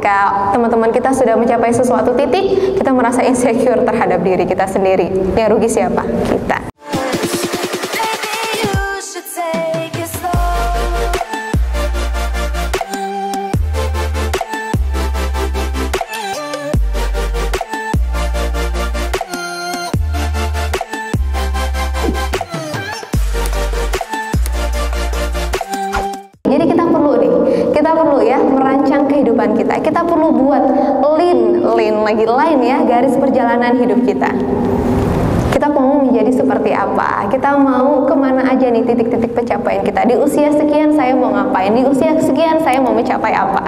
ketika teman-teman kita sudah mencapai sesuatu titik, kita merasa insecure terhadap diri kita sendiri. Yang rugi siapa? Kita. Kita perlu ya merancang kehidupan kita. Kita perlu buat line ya, garis perjalanan hidup kita. Kita mau menjadi seperti apa? Kita mau kemana aja nih titik-titik pencapaian kita? Di usia sekian saya mau ngapain? Di usia sekian saya mau mencapai apa?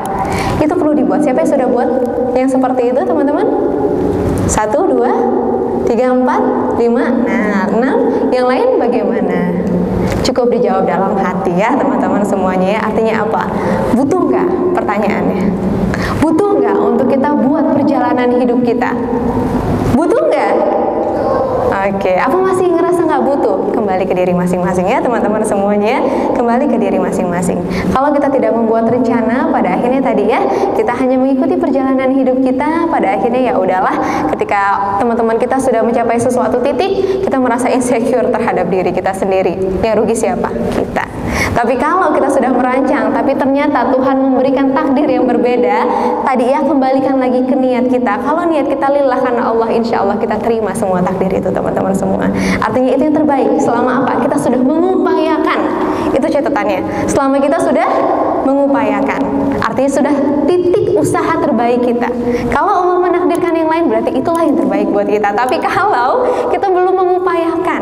Itu perlu dibuat. Siapa yang sudah buat yang seperti itu, teman-teman? 1, 2, 3, 4, 5, nah 6. Yang lain bagaimana? Cukup dijawab dalam hati ya teman-teman semuanya ya. Artinya apa? Butuh nggak? Pertanyaannya, butuh nggak untuk kita buat perjalanan hidup kita? Butuh nggak? Oke, apa masih ngerasa nggak butuh? Kembali ke diri masing-masing ya teman-teman semuanya. Kembali ke diri masing-masing. Kalau kita tidak membuat rencana, pada akhirnya tadi ya kita hanya mengikuti perjalanan hidup kita. Pada akhirnya ya udahlah, ketika teman-teman kita sudah mencapai sesuatu titik, kita merasa insecure terhadap diri kita sendiri. Yang rugi siapa? Kita. Tapi kalau kita sudah merancang, tapi ternyata Tuhan memberikan takdir yang berbeda, tadi ya kembalikan lagi ke niat kita. Kalau niat kita lillah karena Allah, insya Allah kita terima semua takdir itu teman-teman semua. Artinya itu yang terbaik. Selama apa? Kita sudah mengupayakan. Itu catatannya. Selama kita sudah mengupayakan, artinya sudah titik usaha terbaik kita. Kalau Allah menakdirkan yang lain, berarti itulah yang terbaik buat kita. Tapi kalau kita belum mengupayakan,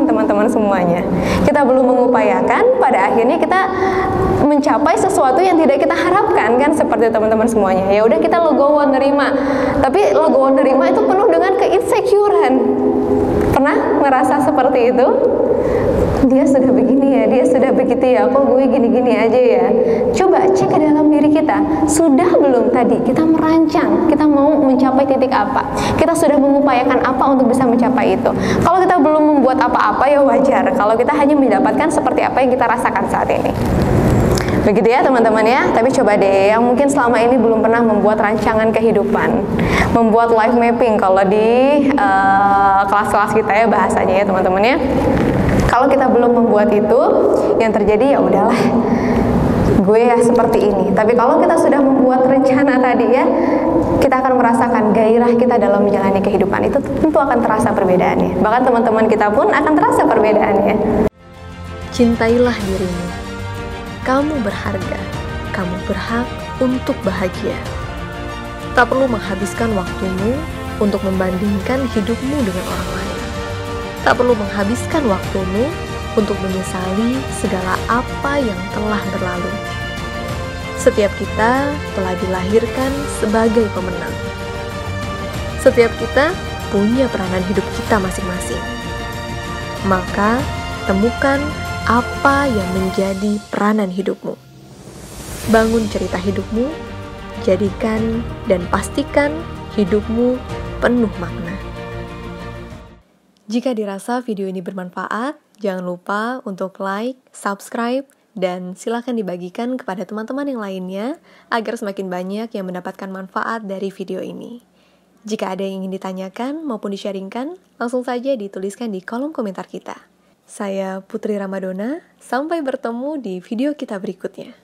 teman-teman semuanya, kita belum mengupayakan, pada akhirnya kita mencapai sesuatu yang tidak kita harapkan, kan seperti teman-teman semuanya. Ya udah kita legowo nerima, tapi legowo nerima itu penuh dengan keinsecurean. Pernah ngerasa seperti itu? Dia sudah begini ya, dia sudah begitu ya, kok gue gini-gini aja ya. Coba cek ke dalam diri kita, sudah belum tadi kita merancang, kita mau mencapai titik apa, kita sudah mengupayakan apa untuk bisa mencapai itu. Kalau kita belum membuat apa-apa ya wajar, kalau kita hanya mendapatkan seperti apa yang kita rasakan saat ini. Begitu ya teman-teman ya. Tapi coba deh yang mungkin selama ini belum pernah membuat rancangan kehidupan, membuat life mapping kalau di kelas-kelas kita ya bahasanya ya teman-teman ya. Kalau kita belum membuat itu, yang terjadi ya udahlah, gue ya seperti ini. Tapi kalau kita sudah membuat rencana tadi ya, kita akan merasakan gairah kita dalam menjalani kehidupan. Itu tentu akan terasa perbedaannya. Bahkan teman-teman kita pun akan terasa perbedaannya. Cintailah dirimu. Kamu berharga. Kamu berhak untuk bahagia. Tak perlu menghabiskan waktumu untuk membandingkan hidupmu dengan orang lain. Tak perlu menghabiskan waktumu untuk menyesali segala apa yang telah berlalu. Setiap kita telah dilahirkan sebagai pemenang. Setiap kita punya peranan hidup kita masing-masing. Maka, temukan apa yang menjadi peranan hidupmu. Bangun cerita hidupmu, jadikan dan pastikan hidupmu penuh makna. Jika dirasa video ini bermanfaat, jangan lupa untuk like, subscribe, dan silakan dibagikan kepada teman-teman yang lainnya agar semakin banyak yang mendapatkan manfaat dari video ini. Jika ada yang ingin ditanyakan maupun di-sharingkan, langsung saja dituliskan di kolom komentar kita. Saya Putri Ramadona, sampai bertemu di video kita berikutnya.